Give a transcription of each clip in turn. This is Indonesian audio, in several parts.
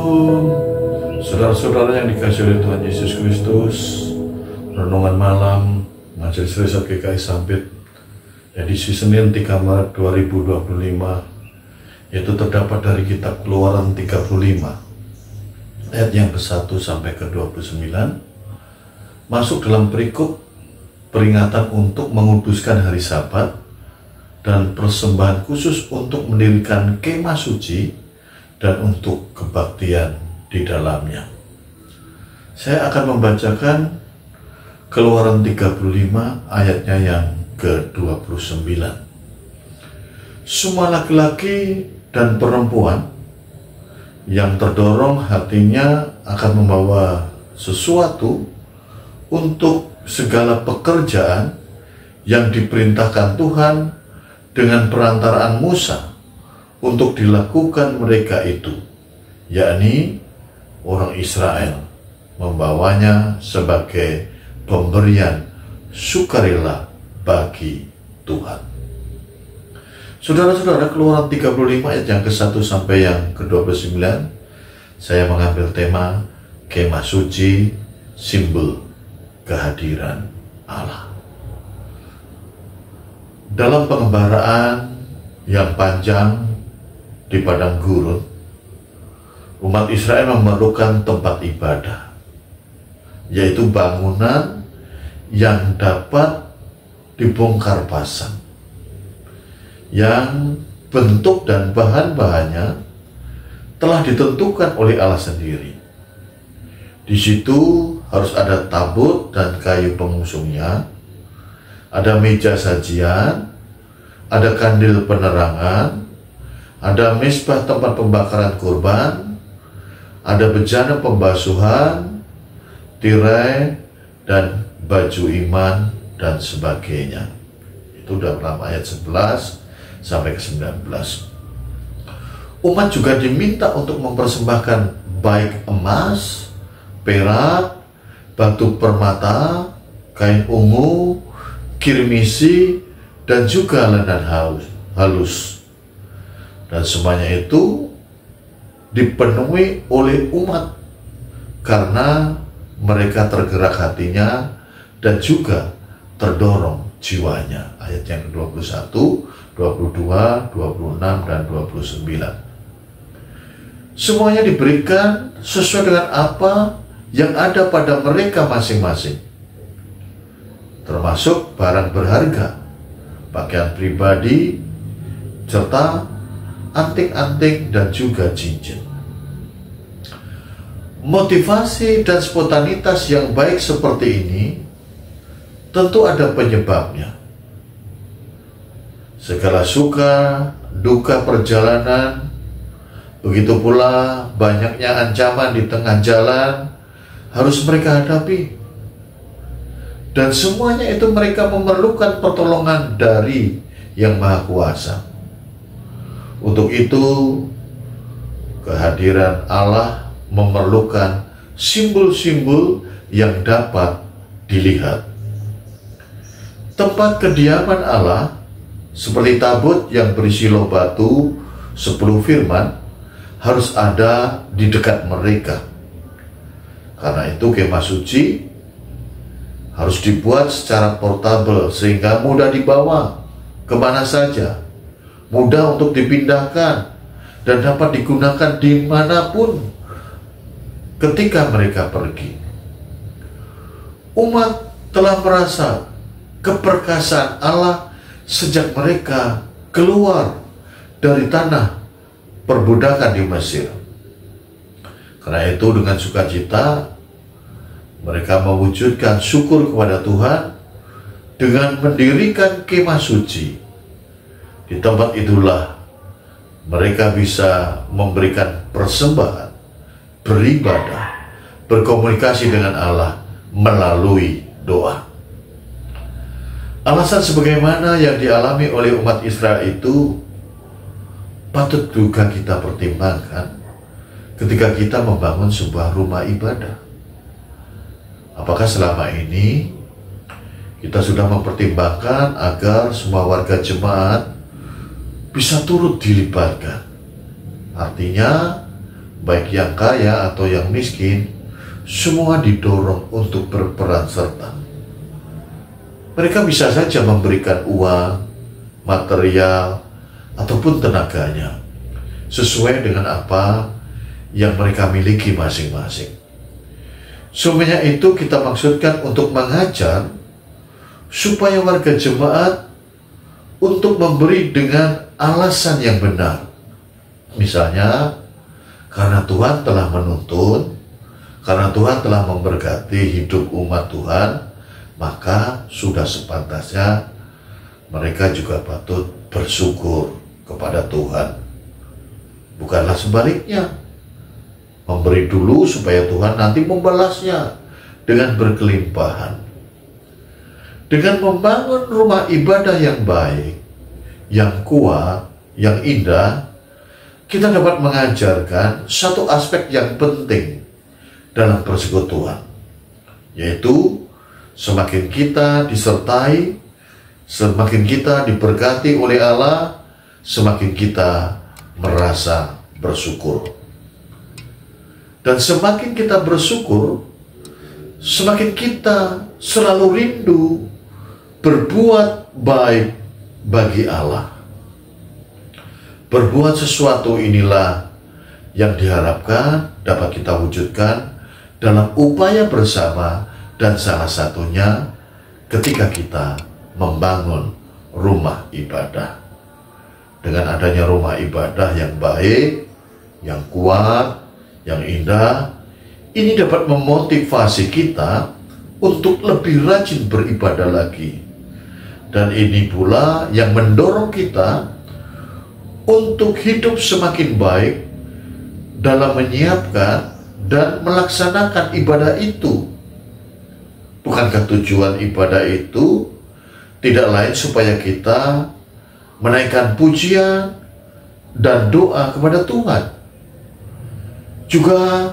Shalom, saudara-saudara yang dikasihi oleh Tuhan Yesus Kristus. Renungan malam Majelis Riset GKI Sampit, edisi Senin 3 Maret 2025, yaitu terdapat dari kitab Keluaran 35 ayat yang ke-1 sampai ke-29, masuk dalam perikop peringatan untuk menguduskan hari Sabat dan persembahan khusus untuk mendirikan kemah suci dan untuk kebaktian di dalamnya. Saya akan membacakan Keluaran 35 ayatnya yang ke-29. Semua laki-laki dan perempuan yang terdorong hatinya akan membawa sesuatu untuk segala pekerjaan yang diperintahkan Tuhan dengan perantaraan Musa untuk dilakukan mereka itu, yakni orang Israel, membawanya sebagai pemberian sukarela bagi Tuhan. Saudara-saudara, Keluaran 35 ayat yang ke-1 sampai yang ke-29, saya mengambil tema kemah suci, simbol kehadiran Allah. Dalam pengembaraan yang panjang di padang gurun, umat Israel memerlukan tempat ibadah, yaitu bangunan yang dapat dibongkar pasang, yang bentuk dan bahan-bahannya telah ditentukan oleh Allah sendiri. Di situ harus ada tabut dan kayu pengusungnya, ada meja sajian, ada kandil penerangan, ada mezbah tempat pembakaran kurban, ada bejana pembasuhan, tirai, dan baju iman, dan sebagainya. Itu dalam ayat 11 sampai ke 19. Umat juga diminta untuk mempersembahkan baik emas, perak, batu permata, kain ungu, kirmisi, dan juga lenan halus. Dan semuanya itu dipenuhi oleh umat karena mereka tergerak hatinya dan juga terdorong jiwanya. Ayat yang ke-21, 22, 26, dan 29. Semuanya diberikan sesuai dengan apa yang ada pada mereka masing-masing, termasuk barang berharga, pakaian pribadi, serta anting-anting dan juga cincin. Motivasi dan spontanitas yang baik seperti ini tentu ada penyebabnya. Segala suka, duka perjalanan, begitu pula banyaknya ancaman di tengah jalan harus mereka hadapi. Dan semuanya itu mereka memerlukan pertolongan dari Yang Maha Kuasa. Untuk itu, kehadiran Allah memerlukan simbol-simbol yang dapat dilihat. Tempat kediaman Allah, seperti tabut yang berisi loh batu 10 firman, harus ada di dekat mereka. Karena itu kemah suci harus dibuat secara portabel sehingga mudah dibawa kemana saja, mudah untuk dipindahkan, dan dapat digunakan dimanapun ketika mereka pergi. Umat telah merasa keperkasaan Allah sejak mereka keluar dari tanah perbudakan di Mesir. Karena itu dengan sukacita mereka mewujudkan syukur kepada Tuhan dengan mendirikan kemah suci. Di tempat itulah mereka bisa memberikan persembahan, beribadah, berkomunikasi dengan Allah melalui doa. Alasan sebagaimana yang dialami oleh umat Israel itu patut juga kita pertimbangkan ketika kita membangun sebuah rumah ibadah. Apakah selama ini kita sudah mempertimbangkan agar semua warga jemaat bisa turut dilibatkan? Artinya baik yang kaya atau yang miskin, semua didorong untuk berperan serta. Mereka bisa saja memberikan uang, material, ataupun tenaganya, sesuai dengan apa yang mereka miliki masing-masing. Semuanya itu kita maksudkan untuk mengajar, supaya warga jemaat untuk memberi dengan alasan yang benar. Misalnya, karena Tuhan telah menuntun, karena Tuhan telah memberkati hidup umat Tuhan, maka sudah sepantasnya mereka juga patut bersyukur kepada Tuhan. Bukanlah sebaliknya, memberi dulu supaya Tuhan nanti membalasnya dengan berkelimpahan. Dengan membangun rumah ibadah yang baik, yang kuat, yang indah, kita dapat mengajarkan satu aspek yang penting dalam persekutuan, yaitu semakin kita disertai, semakin kita diberkati oleh Allah, semakin kita merasa bersyukur. Dan semakin kita bersyukur, semakin kita selalu rindu berbuat baik bagi Allah. Berbuat sesuatu inilah yang diharapkan dapat kita wujudkan dalam upaya bersama, dan salah satunya ketika kita membangun rumah ibadah. Dengan adanya rumah ibadah yang baik, yang kuat, yang indah, ini dapat memotivasi kita untuk lebih rajin beribadah lagi. Dan ini pula yang mendorong kita untuk hidup semakin baik dalam menyiapkan dan melaksanakan ibadah itu. Bukankah tujuan ibadah itu tidak lain supaya kita menaikkan pujian dan doa kepada Tuhan, juga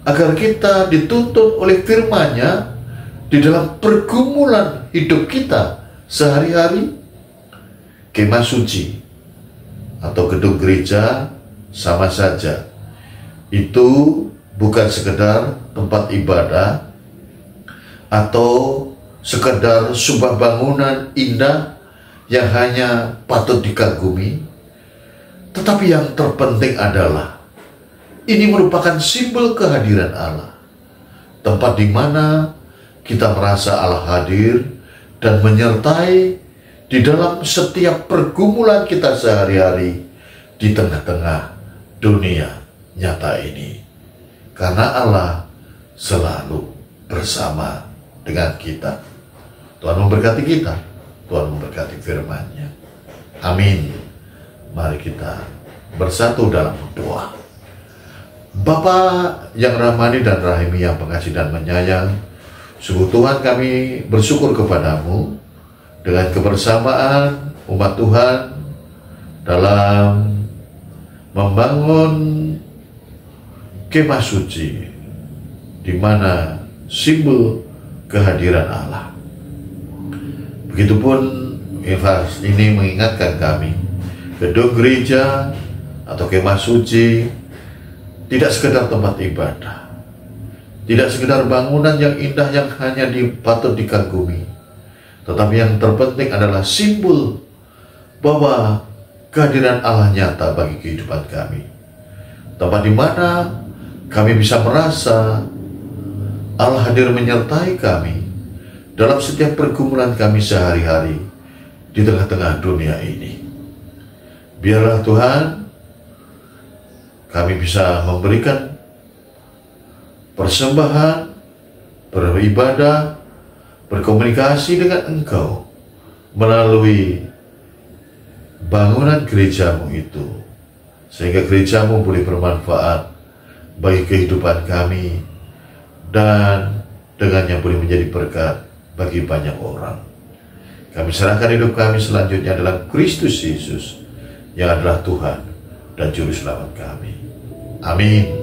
agar kita dituntun oleh firman-Nya di dalam pergumulan hidup kita sehari-hari. Kemah suci atau gedung gereja sama saja, itu bukan sekedar tempat ibadah atau sekedar sebuah bangunan indah yang hanya patut dikagumi, tetapi yang terpenting adalah ini merupakan simbol kehadiran Allah, tempat di mana kita merasa Allah hadir dan menyertai di dalam setiap pergumulan kita sehari-hari di tengah-tengah dunia nyata ini, karena Allah selalu bersama dengan kita. Tuhan memberkati kita, Tuhan memberkati firman-Nya. Amin. Mari kita bersatu dalam doa. Bapa yang rahmani dan rahimi, yang pengasih dan menyayang, sungguh Tuhan kami bersyukur kepadamu dengan kebersamaan umat Tuhan dalam membangun kemah suci, di mana simbol kehadiran Allah. Begitupun ini mengingatkan kami, gedung gereja atau kemah suci tidak sekedar tempat ibadah, tidak sekedar bangunan yang indah yang hanya patut dikagumi, tetapi yang terpenting adalah simbol bahwa kehadiran Allah nyata bagi kehidupan kami. Tempat di mana kami bisa merasa Allah hadir menyertai kami dalam setiap pergumulan kami sehari-hari di tengah-tengah dunia ini. Biarlah Tuhan, kami bisa memberikan persembahan, beribadah, berkomunikasi dengan Engkau melalui bangunan gerejamu itu, sehingga gerejamu boleh bermanfaat bagi kehidupan kami, dan dengannya boleh menjadi berkat bagi banyak orang. Kami serahkan hidup kami selanjutnya dalam Kristus Yesus, yang adalah Tuhan dan Juru Selamat kami. Amin.